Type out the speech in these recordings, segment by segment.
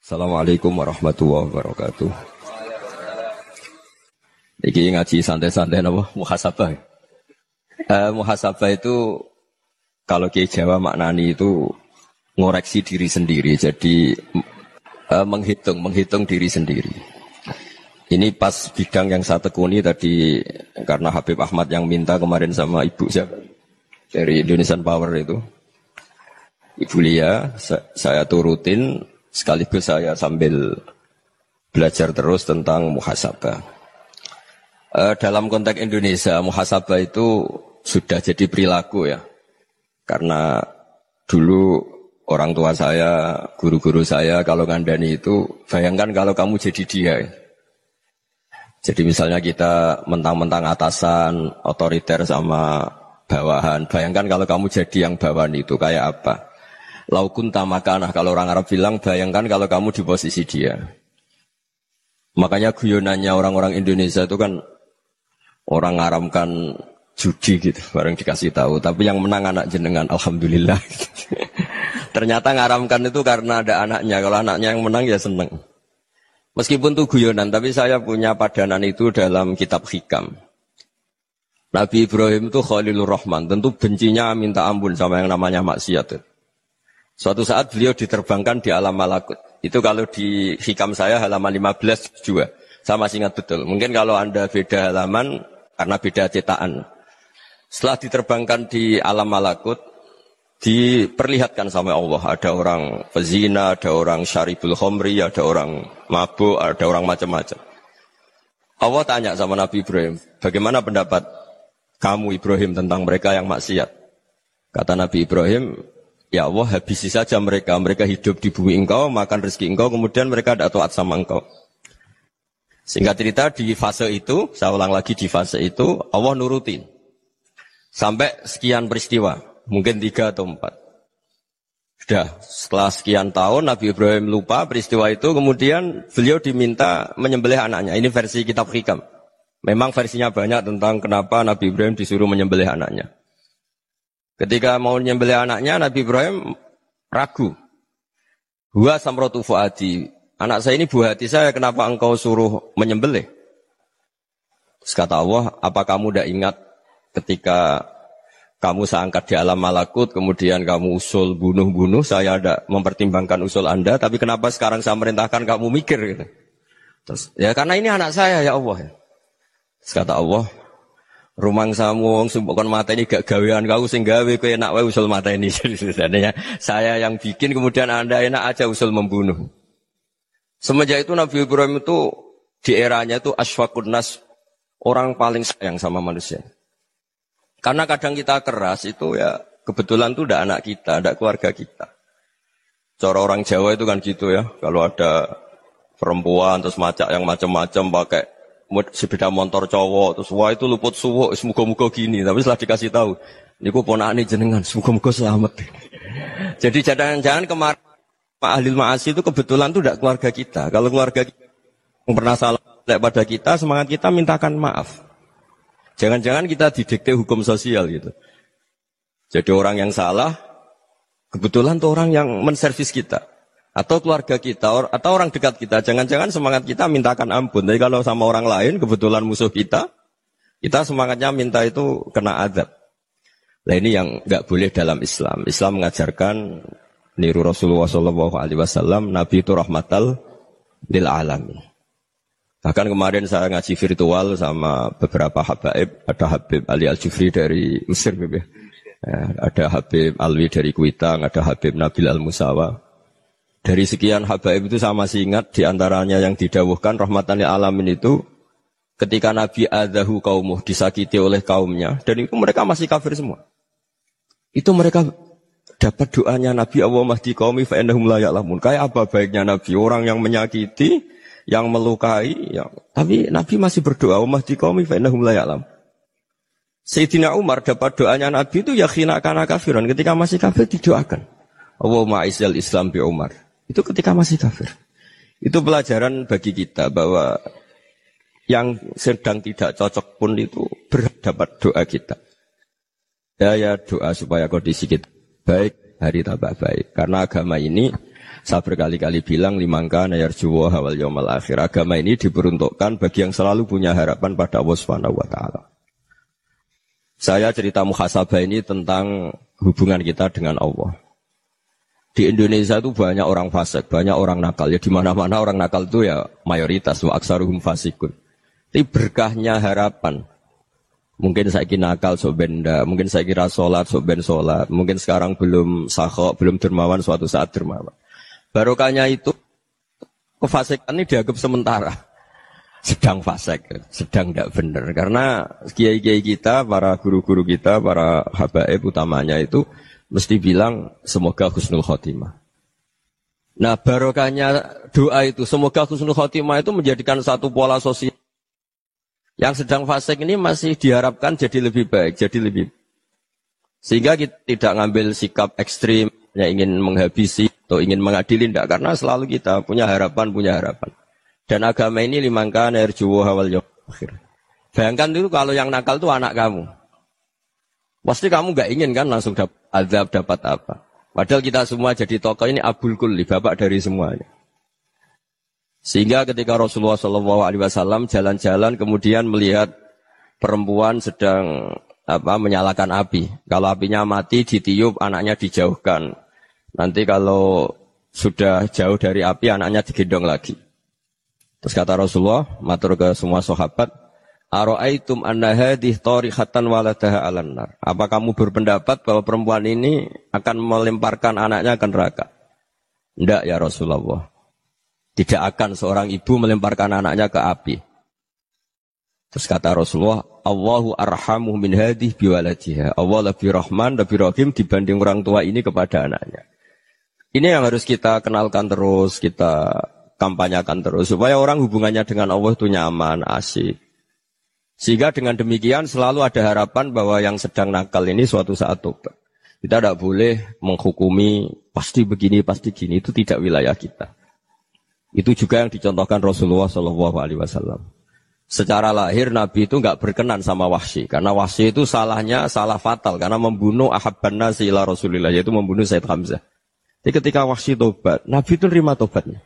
Assalamualaikum warahmatullahi wabarakatuh. Iki ngaji santai-santai apa? Muhasabah. Muhasabah itu kalau Kiai Jawa maknani itu ngoreksi diri sendiri. Jadi menghitung diri sendiri. Ini pas bidang yang saya tekuni tadi karena Habib Ahmad yang minta kemarin sama ibu siapa dari Indonesian Power itu. Ibu Lia, saya turutin. Sekaligus saya sambil belajar terus tentang muhasabah. Dalam konteks Indonesia, muhasabah itu sudah jadi perilaku ya. Karena dulu orang tua saya, guru-guru saya kalau ngandani itu, bayangkan kalau kamu jadi dia. Jadi misalnya kita mentang-mentang atasan, otoriter sama bawahan. Bayangkan kalau kamu jadi yang bawahan itu kayak apa? Laukun tamakanah, kalau orang Arab bilang, bayangkan kalau kamu di posisi dia. Makanya guyonannya orang-orang Indonesia itu kan orang ngaramkan judi gitu, bareng dikasih tahu. Tapi yang menang anak jenengan, alhamdulillah. Ternyata ngaramkan itu karena ada anaknya. Kalau anaknya yang menang ya seneng. Meskipun itu guyonan, tapi saya punya padanan itu dalam kitab Hikam. Nabi Ibrahim itu Khalilur Rahman, tentu bencinya minta ampun sama yang namanya maksiat. Suatu saat beliau diterbangkan di alam malakut. Itu kalau di hikam saya halaman 15 juga. Saya masih ingat betul. Mungkin kalau Anda beda halaman karena beda cetakan. Setelah diterbangkan di alam malakut, diperlihatkan sama Allah. Ada orang pezina, ada orang syaribul khomri, ada orang mabuk, ada orang macam-macam. Allah tanya sama Nabi Ibrahim, bagaimana pendapat kamu Ibrahim tentang mereka yang maksiat? Kata Nabi Ibrahim, ya Allah, habisi saja mereka. Mereka hidup di bumi engkau, makan rezeki engkau, kemudian mereka tidak taat sama engkau. Singkat cerita, di fase itu, saya ulang lagi di fase itu, Allah nurutin. Sampai sekian peristiwa, mungkin 3 atau 4. Sudah, setelah sekian tahun, Nabi Ibrahim lupa peristiwa itu, kemudian beliau diminta menyembelih anaknya. Ini versi kitab Hikam. Memang versinya banyak tentang kenapa Nabi Ibrahim disuruh menyembelih anaknya. Ketika mau menyembelih anaknya, Nabi Ibrahim ragu. Huwa samratu fuadi. Anak saya ini buah hati saya, kenapa engkau suruh menyembelih? Terus kata Allah, apa kamu tidak ingat ketika kamu saya angkat di alam malakut, kemudian kamu usul bunuh-bunuh, saya tidak mempertimbangkan usul Anda, tapi kenapa sekarang saya merintahkan kamu mikir? Gitu. Terus, ya karena ini anak saya ya Allah. Terus kata Allah, rumang samu wong sumpukon mata ini gak gawean kau sing gawe kowe enak wae usul mata ini. Jadi saya yang bikin kemudian Anda enak aja usul membunuh. Semenjak itu Nabi Ibrahim itu di eranya itu asfaqun nas, orang paling sayang sama manusia. Karena kadang kita keras itu ya kebetulan itu udah anak kita, ada keluarga kita. Cara orang Jawa itu kan gitu ya, kalau ada perempuan terus macak yang macam-macam pakai sepeda motor cowok, terus wah itu luput suwuk, semoga-moga gini. Tapi setelah dikasih tahu, niku ponakane jenengan, semoga-moga selamat. Jadi jangan-jangan kemarin Pak Ahlil Ma'asi itu kebetulan itu tidak keluarga kita. Kalau keluarga kita yang pernah salah pada kita, semangat kita mintakan maaf. Jangan-jangan kita didikte hukum sosial gitu. Jadi orang yang salah, kebetulan itu orang yang menservis kita. Atau keluarga kita, atau orang dekat kita. Jangan-jangan semangat kita mintakan ampun. Tapi kalau sama orang lain, kebetulan musuh kita semangatnya minta itu kena azab. Nah ini yang nggak boleh dalam Islam. Islam mengajarkan, niru Rasulullah SAW, Nabi itu rahmatal lil alamin. Bahkan kemarin saya ngaji virtual sama beberapa habaib. Ada Habib Ali Al-Jufri dari Mesir. Ya, ada Habib Alwi dari Kuitang, ada Habib Nabil Al-Musawa. Dari sekian habaib itu saya masih ingat diantaranya yang didawuhkan rahmatan lil alamin itu ketika Nabi adzahu qaumuh, disakiti oleh kaumnya, dan itu mereka masih kafir semua. Itu mereka dapat doanya Nabi, Allahumma hdi qaumi fa innahum la ya'lamun. Kayak apa baiknya Nabi, orang yang menyakiti, yang melukai, tapi Nabi masih berdoa, Allahumma hdi qaumi fa innahum la ya'lamun. Sayyidina Umar dapat doanya Nabi itu yakhina kana kafiran, ketika masih kafir didoakan. Allahumma aizzal Islam bi Umar. Itu ketika masih kafir. Itu pelajaran bagi kita bahwa yang sedang tidak cocok pun itu berdapat doa kita. Ya doa supaya kondisi kita baik, hari tambah baik. Karena agama ini Saya berkali-kali bilang limangka nayarjuwa hawal yawmal akhir. Agama ini diperuntukkan bagi yang selalu punya harapan pada Allah Subhanahu wa taala. Saya cerita muhasabah ini tentang hubungan kita dengan Allah. Di Indonesia itu banyak orang fasik, banyak orang nakal. Ya di mana-mana orang nakal itu ya mayoritas wa aksaruhum fasikun. Tapi berkahnya harapan. Mungkin saya kira nakal sok benda, mungkin saya kira sholat sok ben sholat, mungkin sekarang belum sakhok, belum dermawan, suatu saat dermawan. Barokahnya itu kefasikan ini dianggap sementara, sedang fasik, sedang tidak benar. Karena kiai-kiai kita, para guru-guru kita, para habaib utamanya itu mesti bilang semoga husnul khotimah. Nah barokahnya doa itu semoga husnul khotimah itu menjadikan satu pola sosial. Yang sedang fasik ini masih diharapkan jadi lebih baik, jadi lebih. Sehingga kita tidak ngambil sikap ekstrim, yang ingin menghabisi atau ingin mengadili, tidak. Karena selalu kita punya harapan. Dan agama ini limangka nerjuwo hawal yakhir. Bayangkan itu kalau yang nakal itu anak kamu. Pasti kamu nggak ingin kan langsung dapat azab, dapat apa. Padahal kita semua jadi tokoh ini abul kulli, bapak dari semuanya. Sehingga ketika Rasulullah SAW jalan-jalan kemudian melihat perempuan sedang menyalakan api. Kalau apinya mati ditiup, anaknya dijauhkan. Nanti kalau sudah jauh dari api, anaknya digendong lagi. Terus kata Rasulullah, matur ke semua sahabat, Aro'aitum anna hadih tarihatan waladaha alan nar. Apa kamu berpendapat bahwa perempuan ini akan melemparkan anaknya ke neraka? Tidak ya Rasulullah. Tidak akan seorang ibu melemparkan anaknya ke api. Terus kata Rasulullah, Allahu arhamu min hadih biwaladiha. Allah lebih rahman, lebih rahim dibanding orang tua ini kepada anaknya. Ini yang harus kita kenalkan terus, kita kampanyakan terus. Supaya orang hubungannya dengan Allah itu nyaman, asik. Sehingga dengan demikian selalu ada harapan bahwa yang sedang nakal ini suatu saat tobat. Kita tidak boleh menghukumi pasti begini, pasti gini. Itu tidak wilayah kita. Itu juga yang dicontohkan Rasulullah SAW. Secara lahir Nabi itu enggak berkenan sama Wahsy. Karena Wahsy itu salahnya salah fatal. Karena membunuh ahabban nasi ila Rasulillah. Yaitu membunuh Sayyid Hamzah. Jadi ketika Wahsy tobat, Nabi itu nerima tobatnya.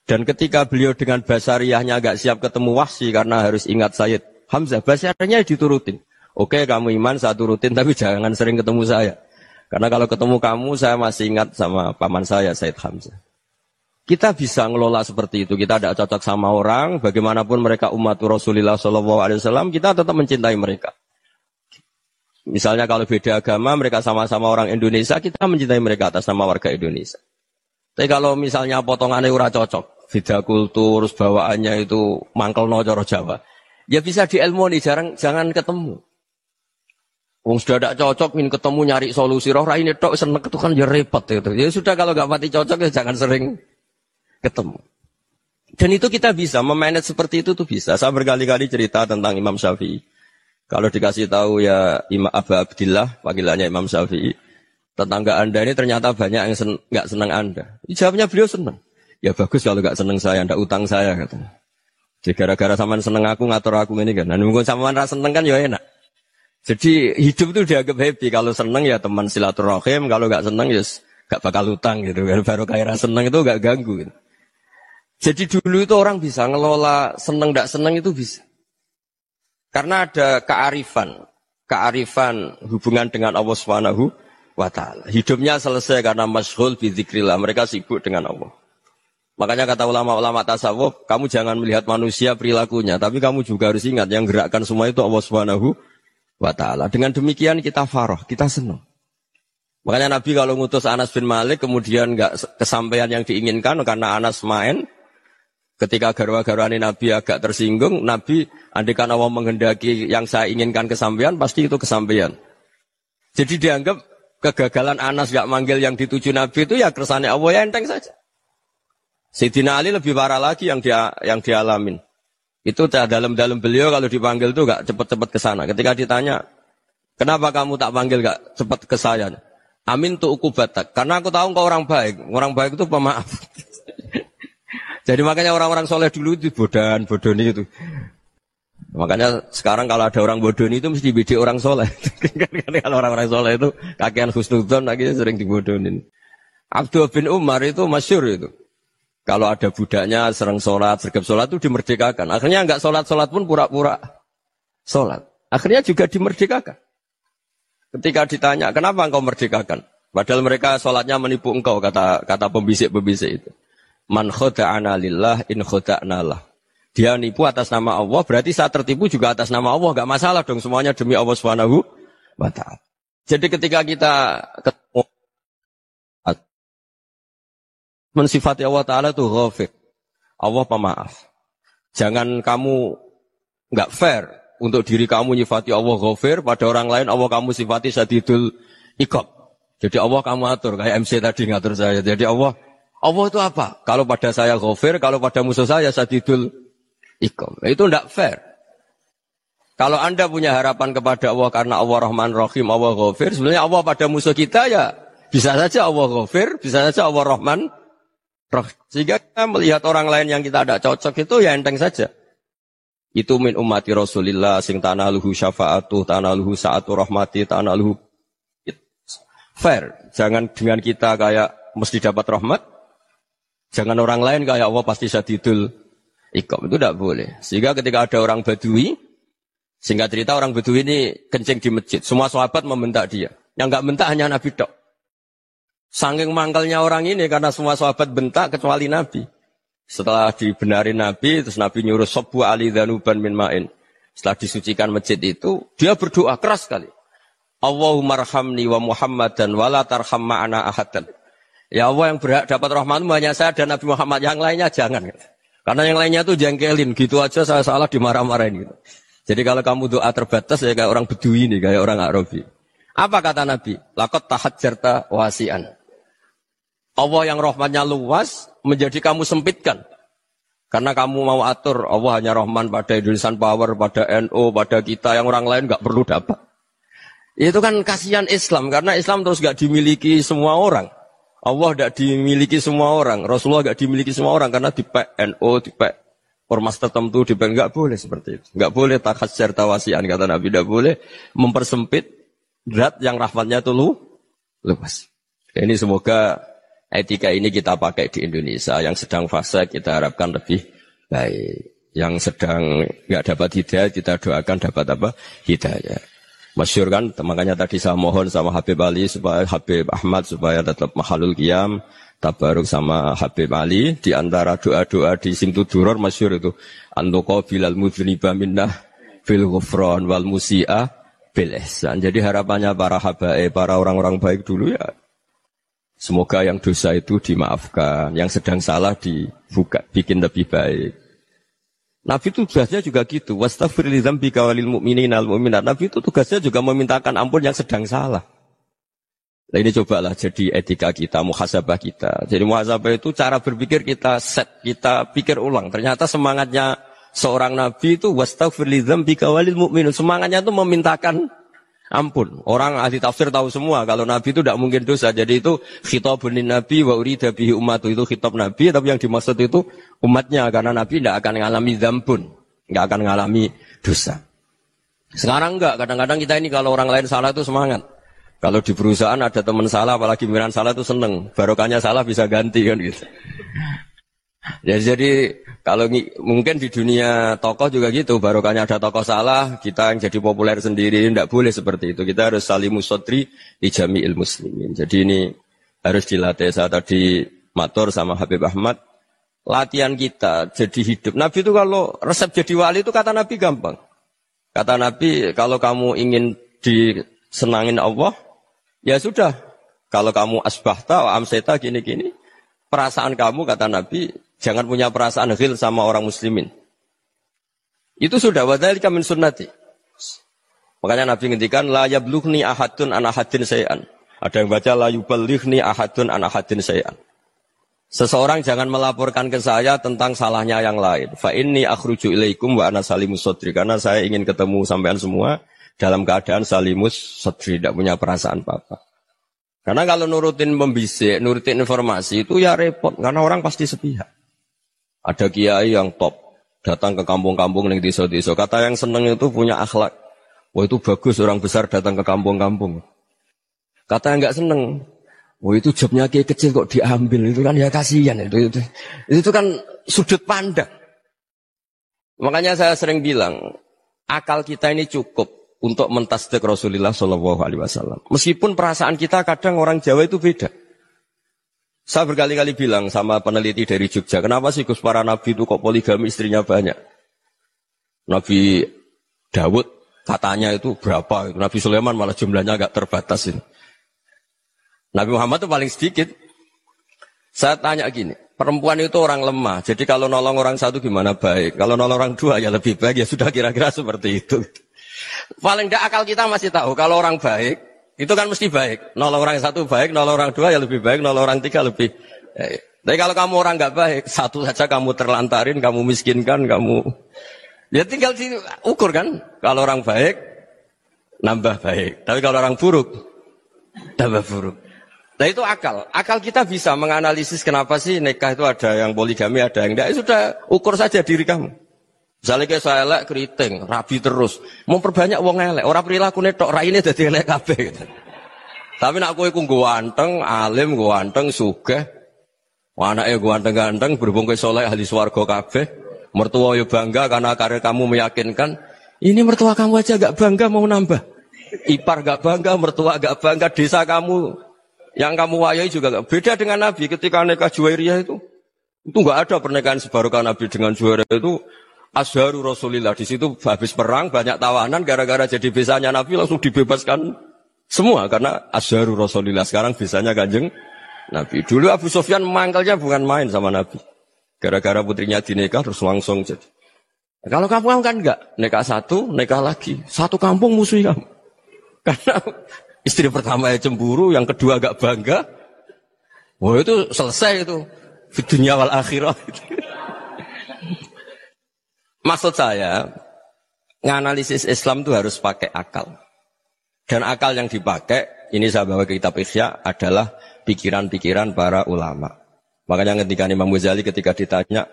Dan ketika beliau dengan basariyahnya enggak siap ketemu Wahsy. Karena harus ingat Sayyid Hamzah. Basariyahnya diturutin. Oke kamu iman saya turutin. Tapi jangan sering ketemu saya. Karena kalau ketemu kamu saya masih ingat sama paman saya Sayyid Hamzah. Kita bisa ngelola seperti itu. Kita tidak cocok sama orang. Bagaimanapun mereka umat Rasulullah SAW, kita tetap mencintai mereka. Misalnya kalau beda agama, mereka sama-sama orang Indonesia, kita mencintai mereka atas nama warga Indonesia. Tapi kalau misalnya potongannya ora cocok, beda kultur, bawaannya itu mangkel no coro Jawa, ya bisa diilmoni, jangan ketemu. Wong sudah tidak cocok, ingin ketemu nyari solusi. Roh ini tok seneng itu kan ya repot itu. Ya sudah kalau nggak pati cocok ya jangan sering ketemu. Dan itu kita bisa memanage seperti itu tuh bisa. Saya berkali-kali cerita tentang Imam Syafi'i. Kalau dikasih tahu ya Imam Abu Abdillah, panggilannya Imam Syafi'i, tetangga Anda ini ternyata banyak yang nggak senang Anda. Jawabnya beliau senang. Ya bagus kalau nggak senang saya, ndak utang saya katanya. Jadi gara-gara sampean seneng aku ngatur aku ini kan. Nah, mungkin sampean ra seneng kan ya enak. Jadi hidup itu dianggap happy. Kalau seneng ya teman silaturahim, kalau nggak seneng ya nggak bakal utang gitu. Baru kayak ra seneng itu nggak ganggu gitu. Jadi dulu itu orang bisa ngelola seneng tidak seneng itu bisa. Karena ada kearifan hubungan dengan Allah Subhanahu wa taala. Hidupnya selesai karena masyghul bi dzikrillah, mereka sibuk dengan Allah. Makanya kata ulama-ulama tasawuf, kamu jangan melihat manusia perilakunya, tapi kamu juga harus ingat yang gerakkan semua itu Allah Subhanahu wa taala. Dengan demikian kita farah, kita senang. Makanya Nabi kalau ngutus Anas bin Malik kemudian enggak kesampaian yang diinginkan karena Anas main. Ketika garwa-garwani Nabi agak tersinggung, Nabi andaikan Allah menghendaki yang saya inginkan kesampaian, pasti itu kesampaian. Jadi dianggap kegagalan Anas gak manggil yang dituju Nabi itu ya kersane Allah ya enteng saja. Sayyidina Ali lebih parah lagi yang dialamin. Itu dalam beliau kalau dipanggil itu gak cepat-cepat ke sana. Ketika ditanya, kenapa kamu tak panggil gak cepat ke saya? Amin tu ukubatak. Karena aku tahu engkau orang baik. Orang baik itu pemaaf. Jadi makanya orang-orang soleh dulu itu bodoni itu. Makanya sekarang kalau ada orang bodoni itu mesti beda orang soleh. Kalau orang-orang soleh itu kakean husnudzon lagi sering dibodonin. Abdullah bin Umar itu masyhur itu. Kalau ada budaknya serang sholat, sergap sholat itu dimerdekakan. Akhirnya enggak sholat pun pura-pura sholat. Akhirnya juga dimerdekakan. Ketika ditanya, kenapa engkau merdekakan? Padahal mereka sholatnya menipu engkau, kata pembisik-pembisik itu. Man khoda'ana lillah in khoda'na lah. Dia nipu atas nama Allah, berarti saat tertipu juga atas nama Allah. Enggak masalah dong, semuanya demi Allah Subhanahu wa ta'ala. Jadi ketika kita ketemu mensifati Allah Ta'ala itu ghafir. Allah pemaaf. Jangan kamu enggak fair untuk diri kamu nyifati Allah ghafir, pada orang lain Allah kamu sifati syadidul iqab. Jadi Allah kamu atur, kayak MC tadi ngatur saya. Jadi Allah itu apa? Kalau pada saya ghafir, kalau pada musuh saya syadidul iqab. Itu enggak fair. Kalau Anda punya harapan kepada Allah karena Allah Rahman Rahim, Allah ghafir, sebenarnya Allah pada musuh kita ya bisa saja Allah ghafir, bisa saja Allah Rahman. Sehingga kita melihat orang lain yang kita tidak cocok itu ya enteng saja. Itu min ummati Rasulillah sing tanaluhu syafa'atuh, tanaluhu sa'atu rahmati, tanaluhu fair. Jangan dengan kita kayak mesti dapat rahmat. Jangan orang lain kayak Allah pasti syadidul iqab. Itu tidak boleh. Sehingga ketika ada orang Badui, singkat cerita orang Badui ini kencing di masjid. Semua sahabat membentak dia. Yang enggak bentak hanya Nabi tok. Saking mangkalnya orang ini karena semua sahabat bentak kecuali Nabi. Setelah dibenarin Nabi, terus Nabi nyuruh Sobbu Ali Dhanuban min ma'in. Setelah disucikan masjid itu, dia berdoa keras sekali. Allahumma arhamni wa Muhammadan wa la tarham ma'ana ahadan. Ya Allah yang berhak dapat rahmatmu hanya saya dan Nabi Muhammad, yang lainnya jangan. Karena yang lainnya tuh jengkelin, gitu aja saya salah dimarah-marahin gitu. Jadi kalau kamu doa terbatas ya kayak orang Bedui ini, kayak orang Arabi. Apa kata Nabi? Laqad tahajjarta wasi'an. Allah yang rahmatnya luas menjadi kamu sempitkan. Karena kamu mau atur Allah hanya rahman pada Indonesian Power, pada NU, pada kita yang orang lain gak perlu dapat. Itu kan kasihan Islam karena Islam terus gak dimiliki semua orang. Allah gak dimiliki semua orang. Rasulullah gak dimiliki semua orang karena dipek NU, dipek ormas tertentu, dipek gak boleh seperti itu. Gak boleh takhasyar tawasian kata Nabi, gak boleh mempersempit zat yang rahmatnya itu luas. Ini semoga etika ini kita pakai di Indonesia. Yang sedang fase kita harapkan lebih baik. Yang sedang nggak dapat hidayah kita doakan dapat apa? Hidayah. Masyhur kan, makanya tadi saya mohon sama Habib Ali supaya Habib Ahmad supaya tetap mahalul qiyam, tabaruk sama Habib Ali di antara doa-doa di Simtud Duror masyhur itu antuqa bilal mudhniba minnah fil ghufran wal musi'a bil ihsan. Jadi harapannya para habaib, para orang-orang baik dulu ya semoga yang dosa itu dimaafkan, yang sedang salah dibuka, bikin lebih baik. Nabi itu tugasnya juga gitu. Wastaghfir li dzambika walil mu'minina wal mu'minat. Nabi itu tugasnya juga memintakan ampun yang sedang salah. Nah ini cobalah jadi etika kita, muhasabah kita. Jadi muhasabah itu cara berpikir kita set, kita pikir ulang. Ternyata semangatnya seorang Nabi itu wastaghfir li dzambika walil mu'minun. Semangatnya itu memintakan ampun. Orang ahli tafsir tahu semua kalau Nabi itu tidak mungkin dosa. Jadi itu khitabun lin Nabi wa urida bihi ummatu, itu khitab Nabi, tapi yang dimaksud itu umatnya karena Nabi tidak akan mengalami dzambun, enggak akan mengalami dosa. Sekarang enggak, kadang-kadang kita ini kalau orang lain salah itu semangat. Kalau di perusahaan ada teman salah, apalagi pimpinan salah itu seneng. Barokahnya salah bisa ganti kan gitu. Ya, jadi kalau mungkin di dunia tokoh juga gitu, barokahnya ada tokoh salah, kita yang jadi populer sendiri, tidak boleh seperti itu. Kita harus salimus sodri di jami'il muslimin. Jadi ini harus dilatih. Saya tadi matur sama Habib Ahmad, latihan kita jadi hidup. Nabi itu kalau resep jadi wali itu kata Nabi gampang. Kata Nabi kalau kamu ingin disenangin Allah, ya sudah. Kalau kamu asbahta, amseta gini-gini, perasaan kamu kata Nabi, jangan punya perasaan ghil sama orang muslimin. Itu sudah wadhalika min sunnati. Makanya Nabi ngendikan la yablughni ahadun an ahadin syai'an. Ada yang baca la yuballighni ahadun an ahadin syai'an. Seseorang jangan melaporkan ke saya tentang salahnya yang lain. Fa inni akhruju ilaikum wa ana salimus sadri. Karena saya ingin ketemu sampean semua dalam keadaan salimus sadri, tidak punya perasaan apa-apa. Karena kalau nurutin pembisik, nurutin informasi itu ya repot. Karena orang pasti sepihak. Ada kiai yang top, datang ke kampung-kampung yang desa-desa. Kata yang seneng itu punya akhlak. Wah itu bagus orang besar datang ke kampung-kampung. Kata yang nggak seneng, Oh itu jobnya kiai kecil kok diambil, itu kan ya kasihan itu kan sudut pandang. Makanya saya sering bilang, akal kita ini cukup untuk mentasdik Rasulullah Shallallahu Alaihi Wasallam. Meskipun perasaan kita kadang orang Jawa itu beda. Saya berkali-kali bilang sama peneliti dari Jogja, kenapa sih Gus para nabi itu kok poligami istrinya banyak? Nabi Dawud katanya itu berapa? Nabi Sulaiman malah jumlahnya agak terbatas ini. Nabi Muhammad itu paling sedikit. Saya tanya gini, perempuan itu orang lemah. Jadi kalau nolong orang satu gimana baik. Kalau nolong orang dua ya lebih baik. Ya sudah kira-kira seperti itu. Paling tidak akal kita masih tahu. Kalau orang baik, itu kan mesti baik. Nolong orang satu baik, nolong orang dua ya lebih baik. Nolong orang tiga lebih baik. Tapi kalau kamu orang nggak baik, satu saja kamu terlantarin, kamu miskinkan, kamu... Ya tinggal diukur kan. Kalau orang baik, nambah baik. Tapi kalau orang buruk, tambah buruk. Nah itu akal. Akal kita bisa menganalisis kenapa sih nikah itu ada yang poligami, ada yang enggak. Sudah ukur saja diri kamu. Misalnya kayak saya elek keriting, rabi terus. Mau perbanyak wong elek. Orang perilaku netok, raine dadi elek kabeh. Gitu. Tapi nak kowe ku ganteng, alim, ganteng, sugih. Anake ganteng-ganteng, berhubung kowe saleh ahli swarga kabeh. Mertua yo bangga karena karir kamu meyakinkan. Ini mertua kamu aja gak bangga mau nambah. Ipar gak bangga, mertua gak bangga, desa kamu yang kamu wayai juga gak beda dengan Nabi ketika nikah Juwairiyah itu gak ada pernikahan sebarokah Nabi dengan Juwairiyah itu Azharu Rasulillah. Di situ habis perang banyak tawanan gara-gara jadi besanya Nabi langsung dibebaskan semua karena Azharu Rasulillah. Sekarang besanya Kanjeng Nabi. Dulu Abu Sufyan mangkalnya bukan main sama Nabi. Gara-gara putrinya dinikah terus langsung jadi. Kalau kamu kan enggak, nikah satu, nikah lagi. Satu kampung musuh kamu. Karena istri pertama ya cemburu, yang kedua agak bangga. Wah itu selesai itu. Di dunia wal akhirah. Maksud saya, nganalisis Islam itu harus pakai akal. Dan akal yang dipakai, ini saya bawa ke kitab Ihya, adalah pikiran-pikiran para ulama. Makanya ketika Imam Ghazali ketika ditanya,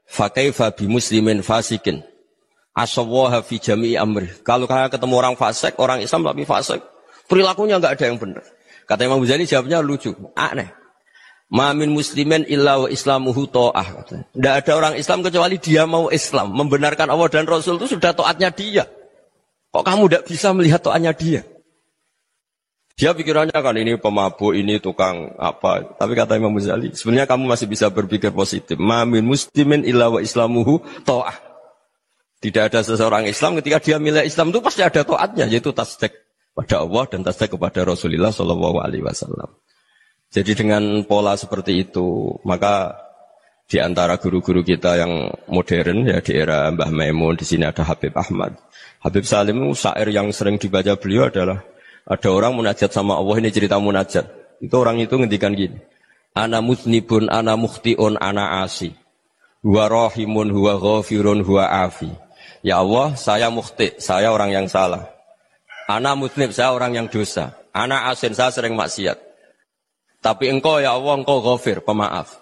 fakaifa bi muslimin fasikin asawwaha fi jami'i amri. Kalau kalian ketemu orang fasik, orang Islam tapi fasik, perilakunya enggak ada yang benar. Kata Imam Ghazali jawabnya lucu, aneh. Ma min muslimin illa wa islamuhu ta'ah. Tidak ada orang Islam kecuali dia mau Islam, membenarkan Allah dan Rasul itu sudah taatnya dia. Kok kamu tidak bisa melihat taatnya dia? Dia pikirannya kan ini pemabuk, ini tukang apa. Tapi kata Imam Ghazali, sebenarnya kamu masih bisa berpikir positif. Ma min muslimin illa wa islamuhu ta'ah. Tidak ada seseorang Islam ketika dia milik Islam itu pasti ada taatnya, yaitu tasdik pada Allah dan tasdik kepada Rasulullah Shallallahu Alaihi Wasallam. Jadi dengan pola seperti itu, maka di antara guru-guru kita yang modern ya di era Mbah Maimun, di sini ada Habib Ahmad. Habib Salim syair yang sering dibaca beliau adalah ada orang munajat sama Allah, ini cerita munajat. Itu orang itu ngendikan gini. Ana mutnibun, ana mukhtiun, ana asi. Huwa rahimun, huwa ghafirun, huwa afi. Ya Allah, saya mukhti, saya orang yang salah. Ana mutnib, saya orang yang dosa. Ana asin, saya sering maksiat. Tapi engkau ya Allah, engkau ghafir, pemaaf.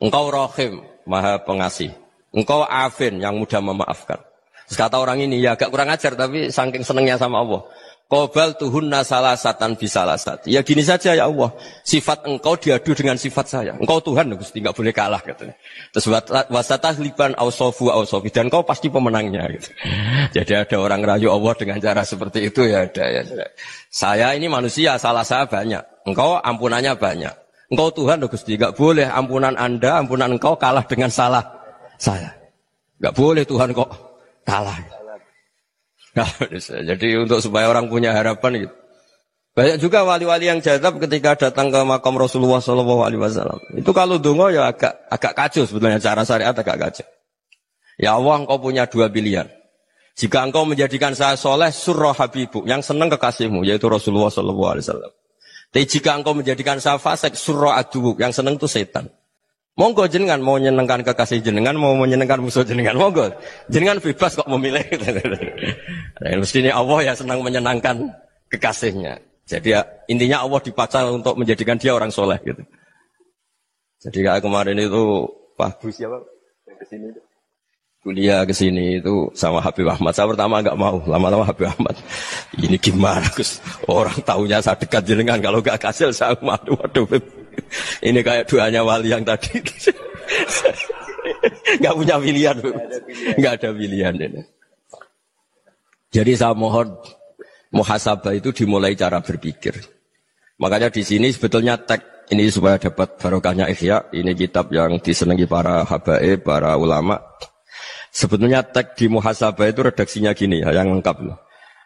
Engkau rahim, maha pengasih. Engkau afin, yang mudah memaafkan. Terus kata orang ini, ya agak kurang ajar, tapi saking senengnya sama Allah. Qobal tuhunna salasatan bisalasat. Ya gini saja ya Allah. Sifat engkau diadu dengan sifat saya. Engkau Tuhan, Gusti, enggak boleh kalah katanya. Terus wasatahliban ausofu ausofi. Dan engkau pasti pemenangnya gitu. Jadi ada orang rayu Allah dengan cara seperti itu ya ada ya. Saya ini manusia, salah saya banyak. Engkau ampunannya banyak. Engkau Tuhan, Gusti, enggak boleh ampunan Anda, ampunan engkau kalah dengan salah saya. Enggak boleh Tuhan kok kalah. Nah, jadi untuk supaya orang punya harapan gitu. Banyak juga wali-wali yang jadab ketika datang ke makam Rasulullah SAW. Itu kalau dongo ya agak kacau sebetulnya, cara syariat agak kacau. Ya Allah, engkau punya dua pilihan. Jika engkau menjadikan saya soleh, surah habibu, yang senang kekasihmu, yaitu Rasulullah SAW. Tapi jika engkau menjadikan saya fasik, surah adubu, yang senang itu setan. Monggo jenengan mau menyenangkan kekasih jenengan, mau menyenangkan musuh jenengan, monggo. Jenengan bebas kok memilih. Nah, mestinya Allah ya senang menyenangkan kekasihnya. Jadi ya, intinya Allah dipaksa untuk menjadikan dia orang soleh gitu. Jadi kayak kemarin itu Pak Bu siapa yang kesini itu? kuliah ke sini itu sama Habib Ahmad. Saya pertama enggak mau, lama-lama Habib Ahmad. Ini gimana Gus? Orang taunya saya dekat jenengan, kalau enggak kasil saya waduh. Ini kayak doanya wali yang tadi. Enggak punya pilihan. Enggak ada pilihan ini. Jadi saya mohon muhasabah itu dimulai cara berpikir. Makanya di sini sebetulnya teks ini supaya dapat barokahnya Ihya. Ini kitab yang disenangi para habaib, para ulama. Sebetulnya teks di muhasabah itu redaksinya gini ya, yang lengkap.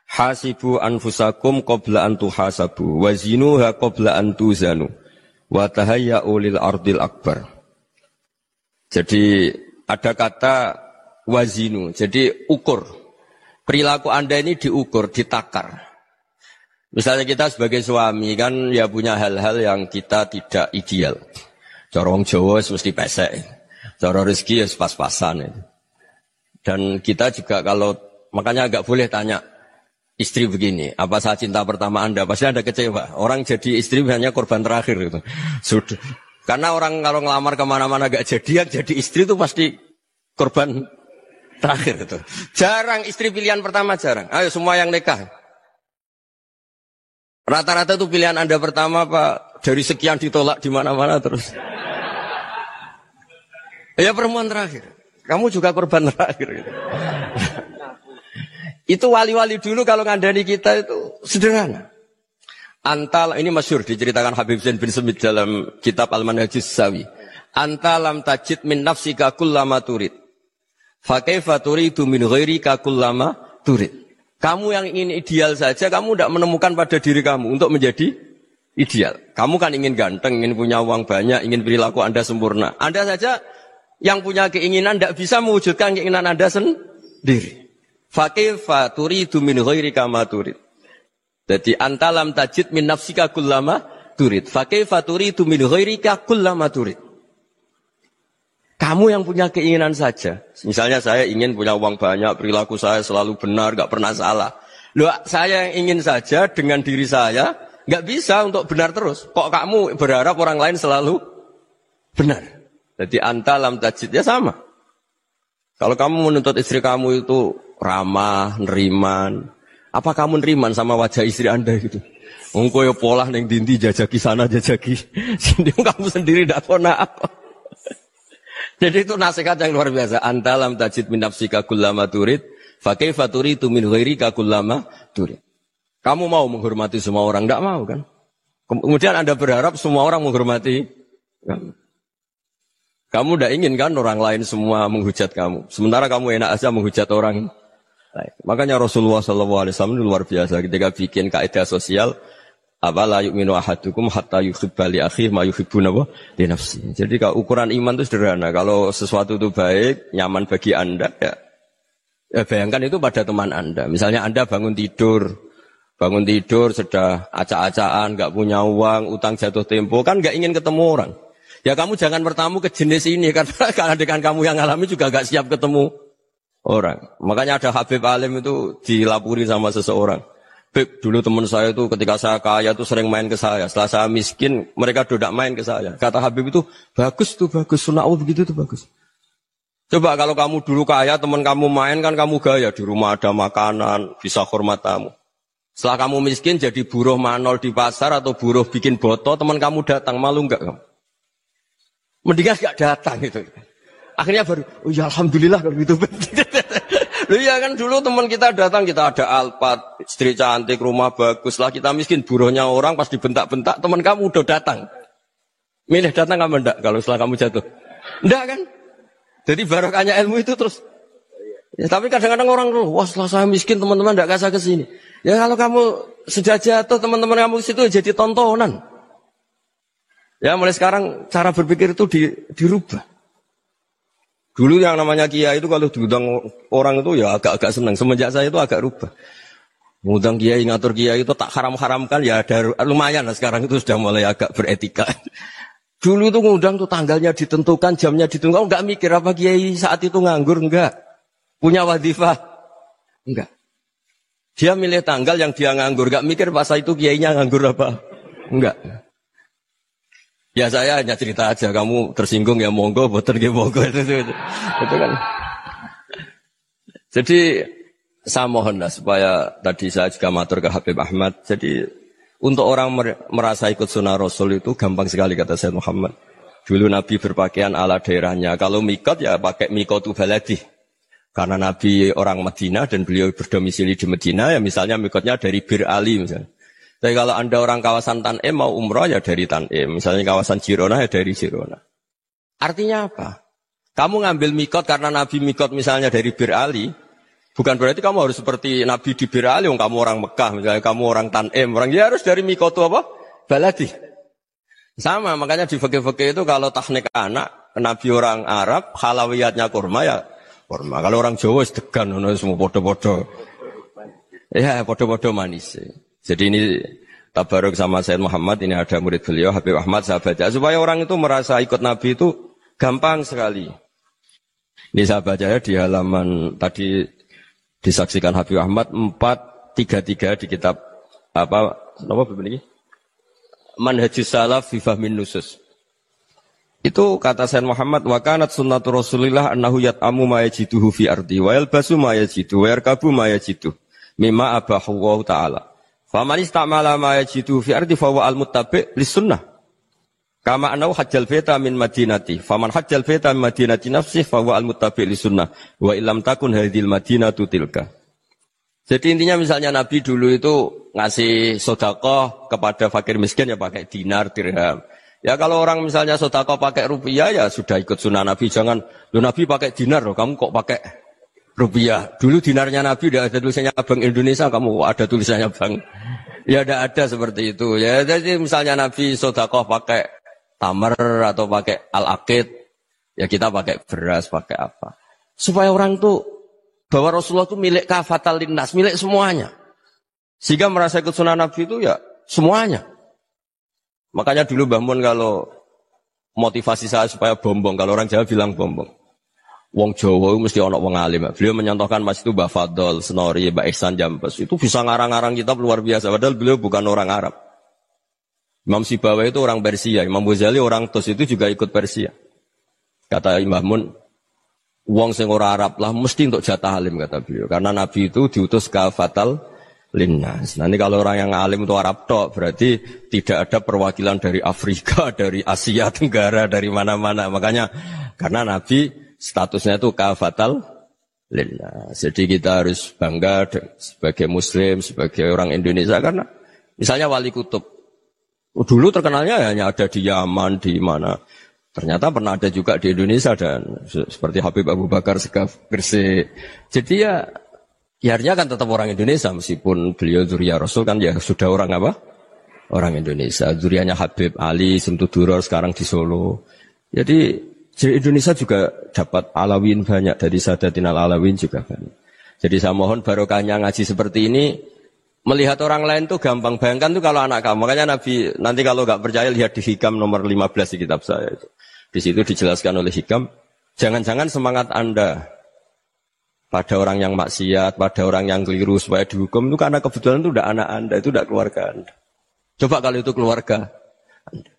Hasibu anfusakum qabla an tuhasabu, wazinuha qabla an tuzanu, wa tahayya'u lil ardil akbar. Jadi ada kata wazinu, jadi ukur. Perilaku Anda ini diukur, ditakar. Misalnya kita sebagai suami kan ya punya hal-hal yang kita tidak ideal. Corong Jawa mesti pesek. Cara rezeki ya pas-pasan itu. Dan kita juga kalau, makanya agak boleh tanya istri begini, apa saat cinta pertama Anda? Pasti Anda kecewa. Orang jadi istri hanya korban terakhir gitu. Sudah. Karena orang kalau ngelamar kemana-mana gak jadi istri itu pasti korban terakhir gitu. Jarang istri pilihan pertama, jarang. Ayo semua yang nikah. Rata-rata itu pilihan Anda pertama Pak, dari sekian ditolak di mana-mana terus. Ya perempuan terakhir. Kamu juga korban terakhir. Gitu. Itu wali-wali dulu kalau ngandani kita itu sederhana. Antal ini masyhur diceritakan Habib Zain bin Semit dalam kitab Al-Manhajus Sawi. Antalam tajid min nafsika kullama turid. Fa kaifa turidu min ghairika kullama turid. Kamu yang ingin ideal saja, kamu tidak menemukan pada diri kamu untuk menjadi ideal. Kamu kan ingin ganteng, ingin punya uang banyak, ingin perilaku Anda sempurna. Anda saja yang punya keinginan tidak bisa mewujudkan keinginan Anda sendiri. Fakaifa turidu min ghairika ma turid. Jadi antalam tajid min nafsika kullama turid. Fakaifa turidu min ghairika kullama turid. Kamu yang punya keinginan saja. Misalnya saya ingin punya uang banyak, perilaku saya selalu benar, enggak pernah salah. Loh, saya yang ingin saja dengan diri saya enggak bisa untuk benar terus. Kok kamu berharap orang lain selalu benar? Jadi antalam tajid ya sama. Kalau kamu menuntut istri kamu itu ramah, neriman, apa kamu neriman sama wajah istri Anda gitu? Engko yo pola ning dindi jajaki sana jajaki sini kamu sendiri ndak kona apa. Jadi itu nasihat yang luar biasa. Antalam tajid min nafsika kullama turid, fa kaifa turidu min ghairika kullama turid. Kamu mau menghormati semua orang, ndak mau kan? Kemudian Anda berharap semua orang menghormati kamu. Kamu tidak ingin kan orang lain semua menghujat kamu. Sementara kamu enak aja menghujat orang lain. Makanya Rasulullah SAW luar biasa ketika bikin kaidah sosial. Apa la yu'minu ahadukum hatta yuhibba li akhihi ma yuhibbu li nafsi. Jadi kalau ukuran iman itu sederhana. Kalau sesuatu itu baik, nyaman bagi Anda, ya bayangkan itu pada teman Anda. Misalnya Anda bangun tidur sudah acak-acakan, nggak punya uang, utang jatuh tempo, kan nggak ingin ketemu orang. Ya kamu jangan bertamu ke jenis ini, karena dengan kamu yang alami juga gak siap ketemu orang. Makanya ada Habib Alim itu dilapuri sama seseorang. Habib, dulu teman saya itu ketika saya kaya itu sering main ke saya. Setelah saya miskin, mereka tidak main ke saya. Kata Habib itu, bagus, sunnah Allah begitu tuh bagus. Coba kalau kamu dulu kaya, teman kamu main kan kamu gaya. Di rumah ada makanan, bisa hormat tamu. Setelah kamu miskin jadi buruh manol di pasar atau buruh bikin boto, teman kamu datang, malu enggak kamu? Mendingan gak datang gitu. Akhirnya baru, oh ya alhamdulillah kalau gitu. Loh iya kan dulu teman kita datang, kita ada Alphard, istri cantik, rumah bagus. Lah kita miskin, buruhnya orang pas dibentak-bentak, teman kamu udah datang. Milih datang apa enggak kalau setelah kamu jatuh? Enggak kan? Jadi barokahnya ilmu itu terus. Ya, tapi kadang-kadang orang tuh, wah setelah saya miskin teman-teman enggak kasih ke sini. Ya kalau kamu sudah jatuh, teman-teman kamu ke situ jadi tontonan. Ya mulai sekarang cara berpikir itu dirubah. Dulu yang namanya kiai itu kalau diundang orang itu ya agak-agak senang. Semenjak saya itu agak rubah. Ngundang kiai, ngatur kiai itu tak haram-haramkan ya ada lumayan lah sekarang itu sudah mulai agak beretika. Dulu itu ngundang tuh tanggalnya ditentukan, jamnya ditentukan. Enggak mikir apa kiai saat itu nganggur, enggak. Punya wadifah, enggak. Dia milih tanggal yang dia nganggur, enggak mikir pas itu kiainya nganggur apa. Enggak. Ya saya hanya cerita aja, kamu tersinggung ya monggo, boten ya monggo itu kan. Jadi saya mohonlah supaya tadi saya juga matur ke Habib Ahmad. Jadi untuk orang merasa ikut sunnah Rasul itu gampang sekali kata Sayyid Muhammad. Dulu Nabi berpakaian ala daerahnya. Kalau mikot ya pakai mikotu baladi. Karena Nabi orang Madinah dan beliau berdomisili di Madinah ya misalnya mikotnya dari Bir Ali misalnya. Tapi kalau Anda orang kawasan Tanim mau umroh ya dari Tanim. Misalnya kawasan Jirona ya dari Jirona. Artinya apa? Kamu ngambil mikot karena Nabi mikot misalnya dari Bir Ali. Bukan berarti kamu harus seperti Nabi di Bir Ali. Kamu orang Mekah misalnya kamu orang Tanim. Orang ya harus dari mikotu apa? Baladi. Sama makanya di fikih-fikih itu kalau tahnik anak. Nabi orang Arab halawiyatnya kurma ya kurma. Kalau orang Jawa sedegan. Semua podo-podo. Ya podo-podo manis. Jadi ini tabaruk sama Sayyid Muhammad, ini ada murid beliau, Habib Ahmad, saya baca. Supaya orang itu merasa ikut Nabi itu gampang sekali. Ini saya baca ya di halaman, tadi disaksikan Habib Ahmad, 433 di kitab, apa begini? Manhajus Salaf fi Fahmin Nusus. Itu kata Sayyid Muhammad, wa kanat sunnatu Rasulillah annahu yat'amu ma yajiduhu fi ardi, wa yalbasu ma yajidu, wa yarkabu ma yajidu, mimma abahu wa ta'ala. Faman istamala ma yajidu fi ardi fa huwa al-muttabi' lis-sunnah. Kama annahu hajjal baita min madinati. Faman hajjal baita min madinati nafsihi fa huwa al-muttabi' lis-sunnah. Wa illam takun hadhil madinatu tilka. Jadi intinya misalnya Nabi dulu itu ngasih sedekah kepada fakir miskin ya pakai dinar, dirham. Ya kalau orang misalnya sedekah pakai rupiah ya sudah ikut sunnah Nabi. Jangan, lo Nabi pakai dinar loh, kamu kok pakai rupiah. Dulu dinarnya Nabi udah ada tulisannya Bank Indonesia, kamu ada tulisannya Bank. Ya tidak ada seperti itu. Ya jadi misalnya Nabi sedekah pakai tamar atau pakai al-aqid, ya kita pakai beras, pakai apa. Supaya orang tuh bahwa Rasulullah itu milik kafatal linnas, milik semuanya. Sehingga merasa ikut sunnah Nabi itu ya semuanya. Makanya dulu Mbah Mun kalau motivasi saya supaya bombong, kalau orang Jawa bilang bombong. Wong Jawa mesti ono wong alim. Beliau menyontohkan Mas itu Mbah Fadol, Senori, Mbah Ihsan Jambes. Itu bisa ngarang-ngarang kitab luar biasa. Padahal beliau bukan orang Arab. Imam Sibawa itu orang Persia. Imam Ghazali orang Tus itu juga ikut Persia. Kata Imam Mun, wong sing ora Arab lah mesti untuk jatah alim kata beliau. Karena Nabi itu diutus kafatal linnas. Nanti kalau orang yang alim itu Arab tok, berarti tidak ada perwakilan dari Afrika, dari Asia Tenggara, dari mana-mana. Makanya karena Nabi statusnya itu kafatal linnas. Jadi kita harus bangga sebagai Muslim, sebagai orang Indonesia karena misalnya Wali Kutub dulu terkenalnya hanya ada di Yaman, di mana. Ternyata pernah ada juga di Indonesia dan seperti Habib Abu Bakar Segaf Gresik. Jadi ya artinya kan tetap orang Indonesia meskipun beliau zuriyah Rasul kan ya sudah orang apa? Orang Indonesia. Zuriyahnya Habib Ali Simtuduror sekarang di Solo. Jadi Indonesia juga dapat alawin banyak dari Sadatinal Alawin juga banyak. Jadi saya mohon barokahnya ngaji seperti ini. Melihat orang lain tuh gampang. Bayangkan tuh kalau anak kamu. Makanya Nabi nanti kalau nggak percaya lihat di Hikam nomor 15 di kitab saya itu. Di situ dijelaskan oleh Hikam. Jangan-jangan semangat Anda pada orang yang maksiat, pada orang yang keliru supaya dihukum itu karena kebetulan itu udah anak Anda, itu udah keluarga Anda. Coba kalau itu keluarga Anda.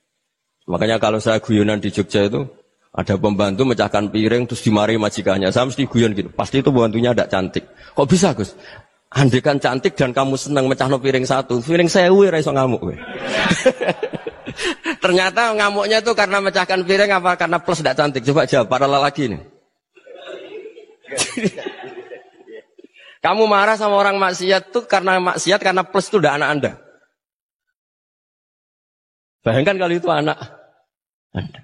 Makanya kalau saya guyonan di Jogja itu ada pembantu mecahkan piring terus dimarahi majikannya. Saya mesti guyon gitu. Pasti itu pembantunya tidak cantik. Kok bisa Gus? Andai kan cantik dan kamu senang mecahno piring satu, piring 1000 ora iso ngamuk kowe. Ternyata ngamuknya itu karena mecahkan piring apa karena plus tidak cantik. Coba jawab para lelaki ini. Kamu marah sama orang maksiat tuh karena maksiat karena plus itu udah anak Anda. Bayangkan kalau itu anak Anda.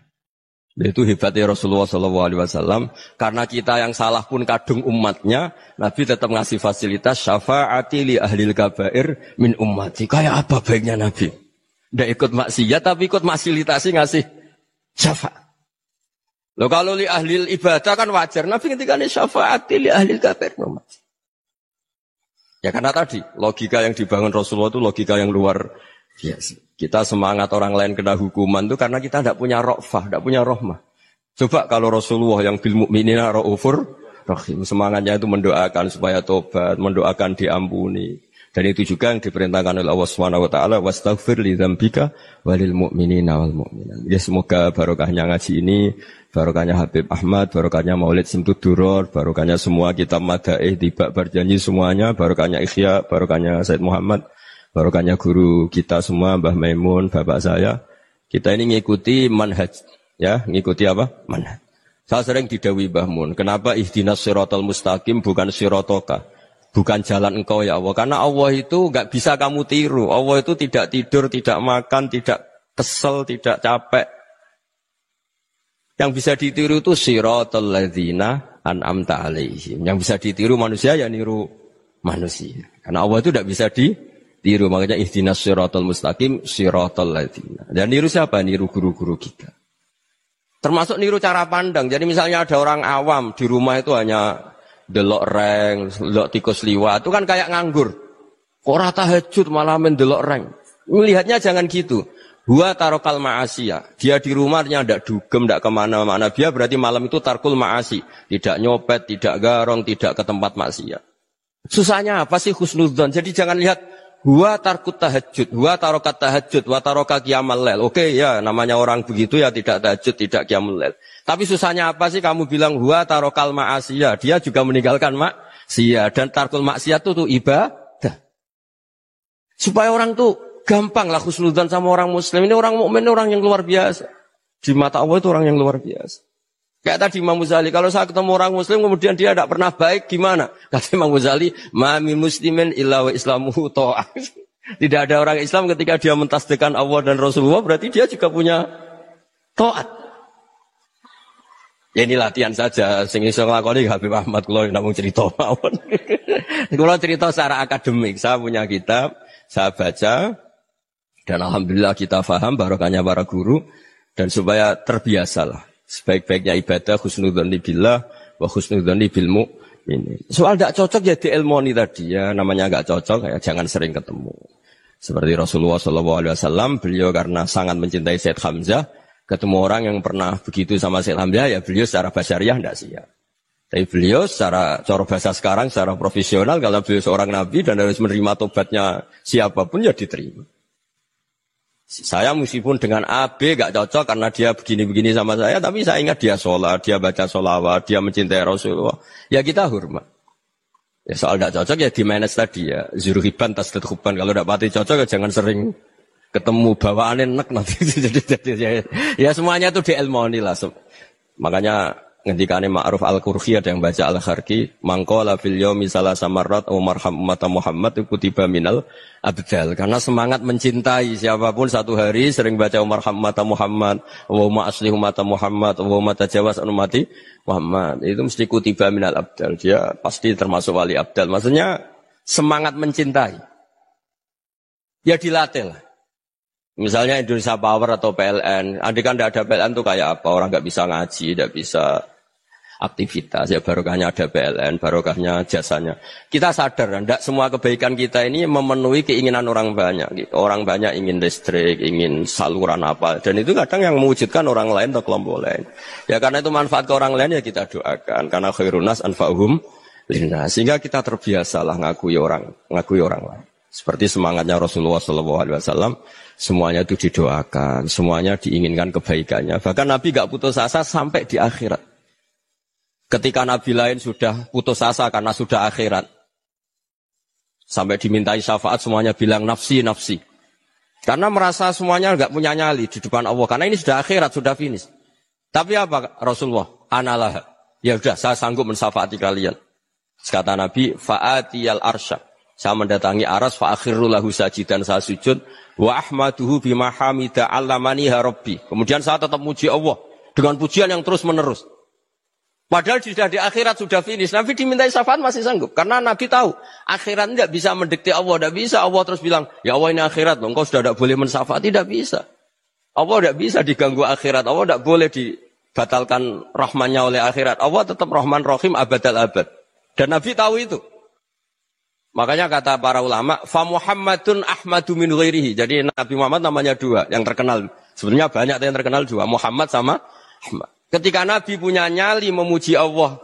Itu hebatnya Rasulullah SAW. Karena kita yang salah pun kadung umatnya, Nabi tetap ngasih fasilitas syafaati li ahlil kabair min ummati. Kayak apa baiknya Nabi? Tidak ikut maksiat tapi ikut fasilitasi ngasih syafaat. Loh kalau li ahlil ibadah kan wajar. Nabi ketika ini syafaati li ahlil kabair min ummati. Ya karena tadi logika yang dibangun Rasulullah itu logika yang luar biasa. Kita semangat orang lain kena hukuman itu karena kita tidak punya ra'fah, tidak punya rahmah. Coba kalau Rasulullah yang bil mu'minina ra'ufur rahim, semangatnya itu mendoakan supaya tobat, mendoakan diampuni. Dan itu juga yang diperintahkan oleh Allah Subhanahu wa taala, wastaghfir li dzambika walil mu'minina wal mu'minat. Ya semoga barokahnya ngaji ini, barokahnya Habib Ahmad, barokahnya Maulid Simtud Duror, barokahnya semua kitab Madaih, Tiba Berjanji semuanya, barokahnya Ikhya, barokahnya Said Muhammad, barokahnya guru kita semua, Mbah Maimun, bapak saya. Kita ini ngikuti manhaj, ya, ngikuti apa? Manhaj. Saya sering didhawuhi Mbah Mun, kenapa ihdinas siratal mustaqim bukan siratoka? Bukan jalan engkau ya Allah. Karena Allah itu enggak bisa kamu tiru. Allah itu tidak tidur, tidak makan, tidak kesel, tidak capek. Yang bisa ditiru itu siratal ladzina an'amta alaihim. Yang bisa ditiru manusia ya niru manusia. Karena Allah itu tidak bisa ditiru. Makanya ihdinas siratal mustaqim siratal ladzina. Dan niru siapa? Niru guru-guru kita. Termasuk niru cara pandang. Jadi misalnya ada orang awam di rumah itu hanya delok reng, delok tikus liwat, itu kan kayak nganggur. Ora tahajud malah mendelok reng. Melihatnya jangan gitu. Huwa tarokal ma'asiyah. Dia di rumahnya tidak dugem, tidak kemana-mana. Dia berarti malam itu tarkul ma'asi. Tidak nyopet, tidak garong, tidak ke tempat maksiat. Susahnya apa sih husnudzon? Jadi jangan lihat huwa tarkut tahajud, huwa tarokat tahajud, wa taroka qiyamal lail. Oke ya, namanya orang begitu ya tidak tahajud, tidak qiyamul lail. Tapi susahnya apa sih kamu bilang huwa tarokal ma'asiyah. Dia juga meninggalkan maksiyah. Dan tarkul maksiyah itu ibadah. Supaya orang tuh gampang lah husnudzan sama orang muslim. Ini orang mukmin, orang yang luar biasa. Di mata Allah itu orang yang luar biasa. Kayak tadi Imam Ghazali, kalau saya ketemu orang muslim kemudian dia tidak pernah baik, gimana? Kata Imam Ghazali, ma min muslimin illa wa islamuhu ta'ah. Tidak ada orang Islam ketika dia mentasbihkan Allah dan Rasulullah, berarti dia juga punya taat. Ya ini latihan saja, sing iso nglakoni Habib Ahmad kula namung cerita mawon. Kula cerita secara akademik, saya punya kitab, saya baca dan alhamdulillah kita paham barokahnya para guru dan supaya terbiasalah. Sebaik-baiknya ibadah husnudzon billah wa husnudzon bil mu'minin. Soal tidak cocok ya diilmoni tadi ya, namanya enggak cocok ya jangan sering ketemu. Seperti Rasulullah SAW, beliau karena sangat mencintai Said Hamzah, ketemu orang yang pernah begitu sama Said Hamzah, ya beliau secara basyariah tidak siap. Tapi beliau secara cara bahasa sekarang, secara profesional, kalau beliau seorang nabi dan harus menerima tobatnya siapapun, ya diterima. Saya meskipun dengan A, B gak cocok karena dia begini-begini sama saya, tapi saya ingat dia sholat, dia baca sholawat, dia mencintai Rasulullah. Ya kita hormat. Ya soal gak cocok ya di manage tadi ya. Zuruhiban tasdad huban. Kalau gak pati cocok ya jangan sering ketemu bawaannya enak nanti. Ya semuanya itu diilmoni lah. Makanya ngendikane Ma'ruf Al-Qurhi ada yang baca Al-Kharki, mangqala fil yaumi salasa marrat aw marham ummata Muhammad kutiba minal abdal. Karena semangat mencintai siapapun satu hari sering baca marham ummata Muhammad, wa ma aslih ummata Muhammad, wa ma tajawaz an ummati Muhammad. Itu mesti kutiba minal abdal. Dia pasti termasuk wali abdal. Maksudnya semangat mencintai. Ya dilatih lah. Misalnya Indonesia Power atau PLN, andai kan tidak ada PLN itu kayak apa? Orang nggak bisa ngaji, tidak bisa aktivitas. Ya barokahnya ada PLN, barokahnya jasanya. Kita sadar, tidak semua kebaikan kita ini memenuhi keinginan orang banyak. Gitu. Orang banyak ingin listrik, ingin saluran apa, dan itu kadang yang mewujudkan orang lain atau kelompok lain. Ya karena itu manfaat ke orang lain ya kita doakan. Karena khairunas anfa'uhum linnas. Sehingga kita terbiasalah ngakui orang lain. Seperti semangatnya Rasulullah SAW, semuanya itu didoakan, semuanya diinginkan kebaikannya. Bahkan Nabi gak putus asa sampai di akhirat. Ketika Nabi lain sudah putus asa karena sudah akhirat, sampai dimintai syafaat semuanya bilang nafsi, nafsi. Karena merasa semuanya gak punya nyali di depan Allah. Karena ini sudah akhirat, sudah finish. Tapi apa Rasulullah? Analah. Ya sudah, saya sanggup mensyafaati kalian. Kata Nabi, fa'atiyal arsya. Saya mendatangi aras fa'akhirru lahu sajidan, saya sujud wa ahmaduhu bima hamida 'allamani ya rabbi. Kemudian saya tetap muji Allah dengan pujian yang terus menerus. Padahal sudah di akhirat sudah finish. Nabi dimintai syafaat masih sanggup karena Nabi tahu akhirat tidak bisa mendikte Allah, tidak bisa Allah terus bilang, "Ya Allah ini akhirat loh, engkau sudah tidak boleh mensyafaat." Tidak bisa. Allah tidak bisa diganggu akhirat. Allah tidak boleh dibatalkan rahmannya oleh akhirat. Allah tetap Rahman Rahim abadal abad. Dan Nabi tahu itu. Makanya kata para ulama, fa Muhammadun ahmadu min ghairihi. Jadi Nabi Muhammad namanya dua, yang terkenal. Sebenarnya banyak yang terkenal dua, Muhammad sama Ahmad. Ketika Nabi punya nyali memuji Allah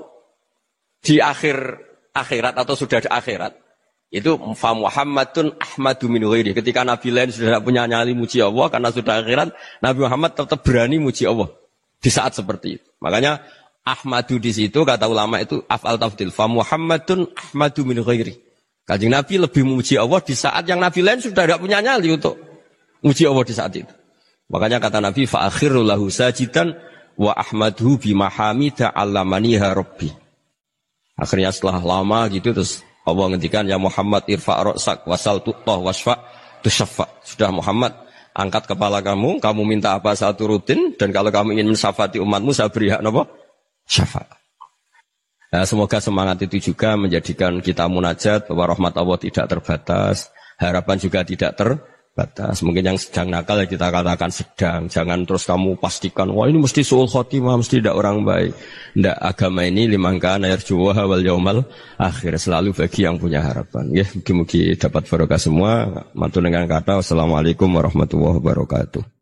di akhirat atau sudah di akhirat, Itu fa Muhammadun ahmadu min ghairi. Ketika Nabi lain sudah tidak punya nyali muji Allah karena sudah akhirat, Nabi Muhammad tetap berani muji Allah di saat seperti itu. Makanya ahmadu di situ kata ulama itu af'al tafdil. Fa Muhammadun ahmadu min ghairi. Kanjeng Nabi lebih memuji Allah di saat yang Nabi lain sudah tidak punya nyali untuk muji Allah di saat itu. Makanya kata Nabi fa akhiru lahu sajidan wa ahmaduhu bi mahamida 'allamaniha rabbi. Akhirnya setelah lama gitu terus Allah ngendikan ya Muhammad irfa' ra'sak wasal tu'tah wasfa' tusyaffa. Sudah Muhammad, angkat kepala kamu minta apa saya turutin dan kalau kamu ingin mensyafaati umatmu saya beri hak napa? Syafaat. Nah, semoga semangat itu juga menjadikan kita munajat bahwa rahmat Allah tidak terbatas, harapan juga tidak terbatas. Mungkin yang sedang nakal ya kita katakan sedang. Jangan terus kamu pastikan wah ini mesti suul khotimah, mesti tidak orang baik. Tidak, agama ini liman kana yarjuha wal yaumal akhir, selalu bagi yang punya harapan. Ya, mugi-mugi dapat barokah semua. Mantu dengan kata wassalamualaikum warahmatullahi wabarakatuh.